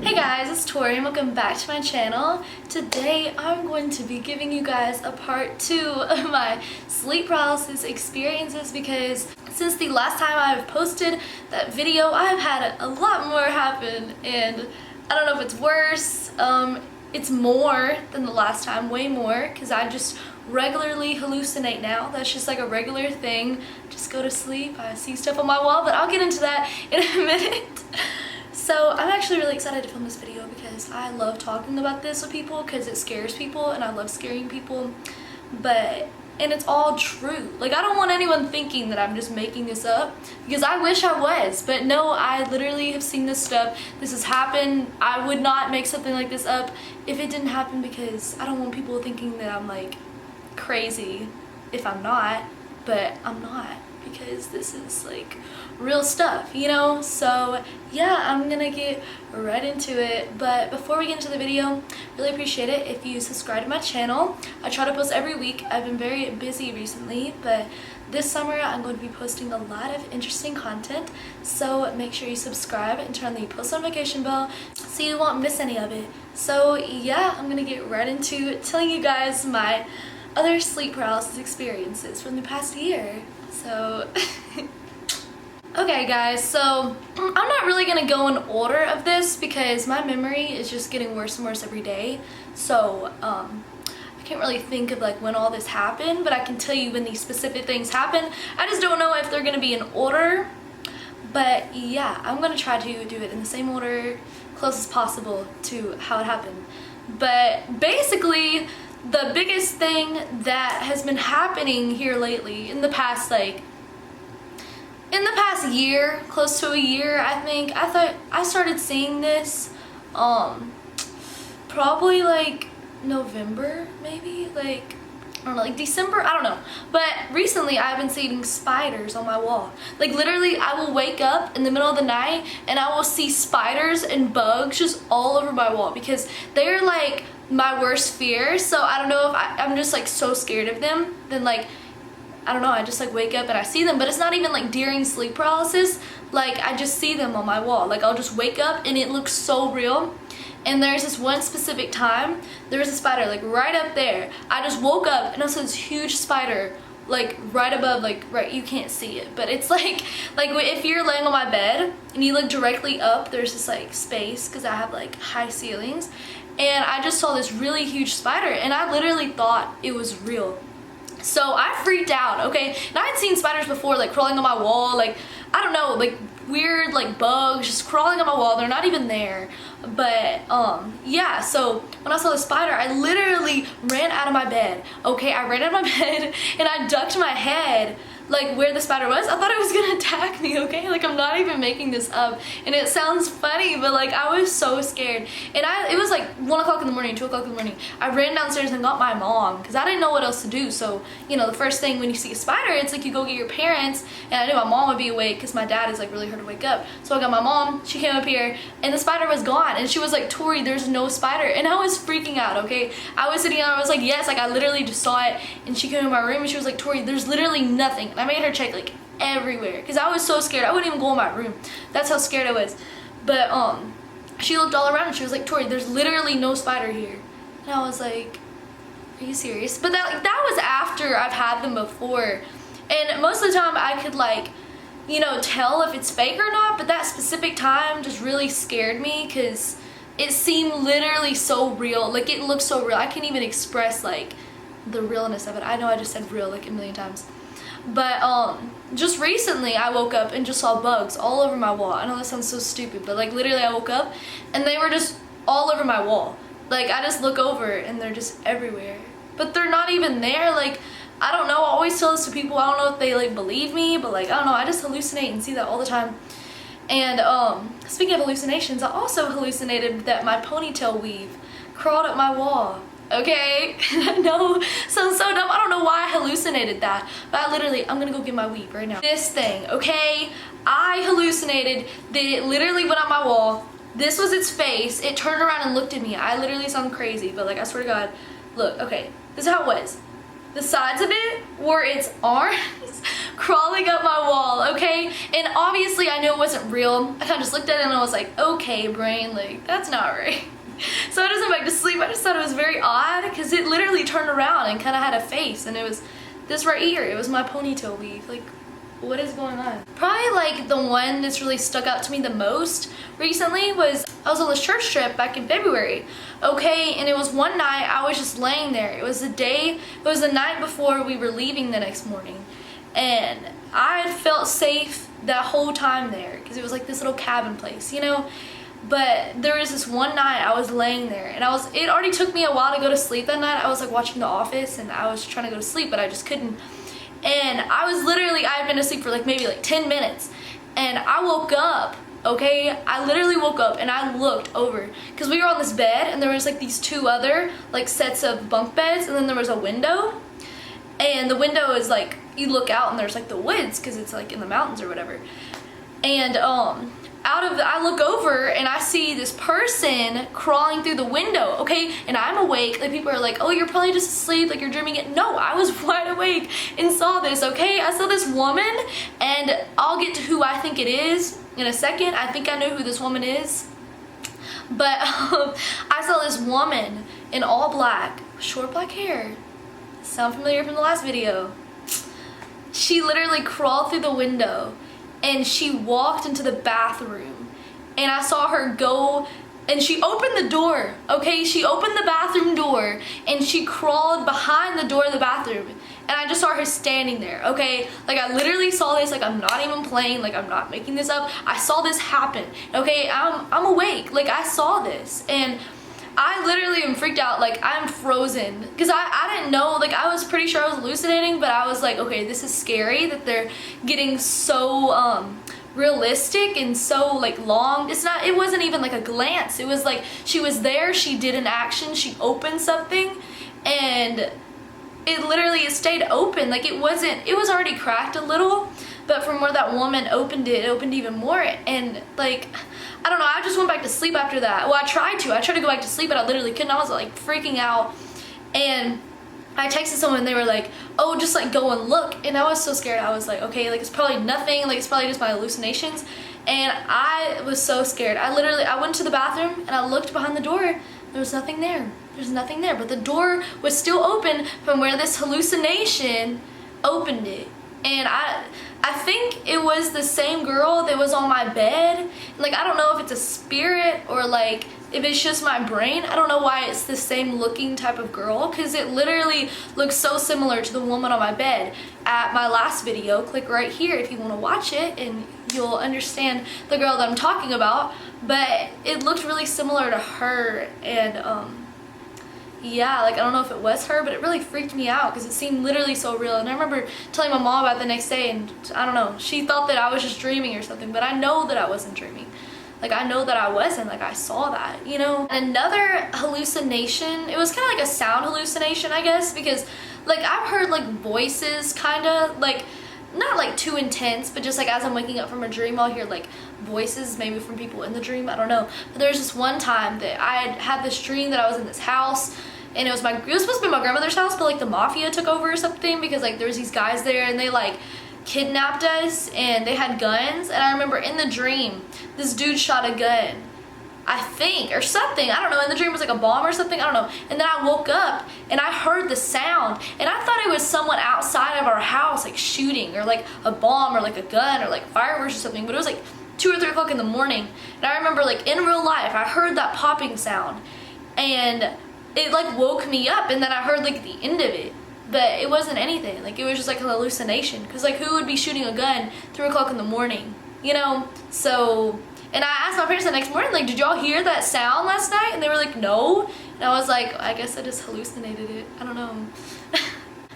Hey guys, it's Tori and welcome back to my channel. Today I'm going to be giving you guys a part 2 of my sleep paralysis experiences because since the last time I've posted that video I've had a lot more happen, and I don't know if it's worse. It's more than the last time, way more, because I just regularly hallucinate now. That's just like a regular thing. Just go to sleep, I see stuff on my wall, but I'll get into that in a minute. So I'm actually really excited to film this video because I love talking about this with people because it scares people and I love scaring people. And it's all true. Like, I don't want anyone thinking that I'm just making this up because I wish I was, but no, I literally have seen this stuff. This has happened. I would not make something like this up if it didn't happen because I don't want people thinking that I'm like crazy if I'm not, but I'm not because this is like real stuff, you know? So yeah, I'm gonna get right into it, but before we get into the video, really appreciate it if you subscribe to my channel. I try to post every week. I've been very busy recently, but this summer I'm going to be posting a lot of interesting content, so make sure you subscribe and turn on the post notification bell so you won't miss any of it. So yeah, I'm gonna get right into telling you guys my other sleep paralysis experiences from the past year. So okay guys, so I'm not really gonna go in order of this because my memory is just getting worse and worse every day. So I can't really think of like when all this happened, but I can tell you when these specific things happen. I just don't know if they're gonna be in order. But yeah, I'm gonna try to do it in the same order, close as possible to how it happened. But basically, the biggest thing that has been happening here lately in the past year, close to a year, I think. I started seeing this probably like November, maybe, like I don't know, like December, I don't know. But recently I've been seeing spiders on my wall. Like literally I will wake up in the middle of the night and I will see spiders and bugs just all over my wall because they're like my worst fear. So I don't know if I'm just like so scared of them, then like I don't know, I just like wake up and I see them, but it's not even like during sleep paralysis. Like I just see them on my wall. Like I'll just wake up and it looks so real. And there's this one specific time, there was a spider like right up there. I just woke up and I saw this huge spider like right above, like right, you can't see it, but it's like if you're laying on my bed and you look directly up, there's this like space because I have like high ceilings, and I just saw this really huge spider and I literally thought it was real. So I freaked out, okay? And I had seen spiders before, like crawling on my wall, like, I don't know, like weird like bugs just crawling on my wall. They're not even there. But yeah, so when I saw the spider, I literally ran out of my bed. Okay, I ran out of my bed and I ducked my head like where the spider was. I thought it was gonna attack me, okay? Like I'm not even making this up. And it sounds funny, but like I was so scared. And it was like 1 o'clock in the morning, 2 o'clock in the morning. I ran downstairs and got my mom because I didn't know what else to do. So, you know, the first thing when you see a spider, it's like you go get your parents, and I knew my mom would be awake because my dad is like really hard to wake up. So I got my mom, she came up here, and the spider was gone. And she was like, Tori, there's no spider. And I was freaking out, okay? I was sitting down, I was like, yes, like I literally just saw it. And she came in my room and she was like, Tori, there's literally nothing. And I made her check like everywhere because I was so scared. I wouldn't even go in my room. That's how scared I was. But she looked all around and she was like, Tori, there's literally no spider here. And I was like, are you serious? But that was after I've had them before. And most of the time I could like, you know, tell if it's fake or not, but that specific time just really scared me because it seemed literally so real. Like it looked so real. I can't even express like the realness of it. I know I just said real like a million times. But just recently I woke up and just saw bugs all over my wall. I know that sounds so stupid, but like literally I woke up and they were just all over my wall. Like I just look over and they're just everywhere. But they're not even there. Like I don't know, I always tell this to people. I don't know if they like believe me, but like I don't know, I just hallucinate and see that all the time. And speaking of hallucinations, I also hallucinated that my ponytail weave crawled up my wall. Okay, I know, sounds so dumb. I don't know why I hallucinated that, but I'm gonna go get my weave right now. This thing, okay, I hallucinated that it literally went on my wall. This was its face. It turned around and looked at me. I literally sound crazy, but like I swear to God, look, okay, this is how it was. the sides of it were its arms crawling up my wall, okay? And obviously I knew it wasn't real. I kind of just looked at it and I was like, okay, brain, like, that's not right. So I just went back to sleep. I just thought it was very odd because it literally turned around and kind of had a face, and it was this right here. It was my ponytail weave. Like, what is going on? Probably like the one that's really stuck out to me the most recently was I was on this church trip back in February, okay, and it was one night I was just laying there. It was the night before we were leaving the next morning, and I had felt safe that whole time there because it was like this little cabin place, you know. But there was this one night I was laying there, and it already took me a while to go to sleep that night. I was like watching The Office and I was trying to go to sleep, but I just couldn't. And I had been asleep for like maybe like 10 minutes, and I woke up, okay? I literally woke up and I looked over because we were on this bed and there was like these two other like sets of bunk beds, and then there was a window, and the window is like, you look out and there's like the woods because it's like in the mountains or whatever. And I look over and I see this person crawling through the window, okay? And I'm awake. Like, people are like, oh, you're probably just asleep, like you're dreaming it. No, I was wide awake and saw this, okay? I saw this woman, and I'll get to who I think it is in a second. I think I know who this woman is. But I saw this woman in all black, short black hair. Sound familiar from the last video? She literally crawled through the window and she walked into the bathroom, and I saw her go, and she opened the door, okay? She opened the bathroom door and she crawled behind the door of the bathroom, and I just saw her standing there, okay? Like, I literally saw this, like, I'm not even playing, like, I'm not making this up. I saw this happen, okay? I'm awake, like, I saw this, and I literally am freaked out. Like, I'm frozen because I didn't know, like, I was pretty sure I was hallucinating, but I was like, okay, this is scary that they're getting so realistic and so like long. It wasn't even like a glance. It was like she was there, she did an action, she opened something, and it stayed open. Like, it was already cracked a little, but from where that woman opened it opened even more. And like, I don't know, I just went back to sleep after that. Well, I tried to go back to sleep, but I literally couldn't. I was like freaking out, and I texted someone and they were like, oh, just like go and look. And I was so scared. I was like, okay, like it's probably nothing, like it's probably just my hallucinations. And I was so scared. I went to the bathroom and I looked behind the door. There was nothing there. There's nothing there, but the door was still open from where this hallucination opened it. And I think it was the same girl that was on my bed. Like, I don't know if it's a spirit or like if it's just my brain. I don't know why it's the same looking type of girl, because it literally looks so similar to the woman on my bed at my last video. Click right here if you want to watch it and you'll understand the girl that I'm talking about. But it looked really similar to her, and yeah, like, I don't know if it was her, but it really freaked me out because it seemed literally so real. And I remember telling my mom about it the next day, and I don't know, she thought that I was just dreaming or something, but I know that I wasn't dreaming. Like, I know that I wasn't, like, I saw that, you know? And another hallucination, it was kind of like a sound hallucination, I guess, because, like, I've heard, like, voices, kind of, like, not, like, too intense, but just, like, as I'm waking up from a dream, I'll hear, like, voices, maybe from people in the dream, I don't know. But there's this one time that I had this dream that I was in this house, and it was supposed to be my grandmother's house, but, like, the mafia took over or something, because, like, there was these guys there, and they, like, kidnapped us, and they had guns. And I remember in the dream, this dude shot a gun, I think, or something, I don't know. In the dream it was like a bomb or something, I don't know. And then I woke up and I heard the sound, and I thought it was someone outside of our house, like, shooting, or like a bomb, or like a gun, or like fireworks or something. But it was like 2 or 3 o'clock in the morning, and I remember, like, in real life I heard that popping sound, and it like woke me up, and then I heard like the end of it. But it wasn't anything, like, it was just like an hallucination, because, like, who would be shooting a gun 3 o'clock in the morning, you know? So, and I asked my parents the next morning, like, did y'all hear that sound last night? And they were like, no. And I was like, I guess I just hallucinated it, I don't know.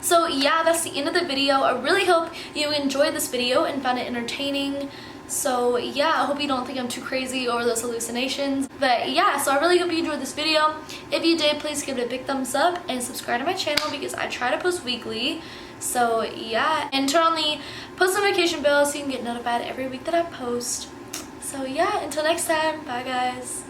So yeah, that's the end of the video. I really hope you enjoyed this video and found it entertaining. So yeah, I hope you don't think I'm too crazy over those hallucinations. But yeah, so I really hope you enjoyed this video. If you did, please give it a big thumbs up and subscribe to my channel, because I try to post weekly. So yeah, and turn on the post notification bell so you can get notified every week that I post. So yeah, until next time, bye guys.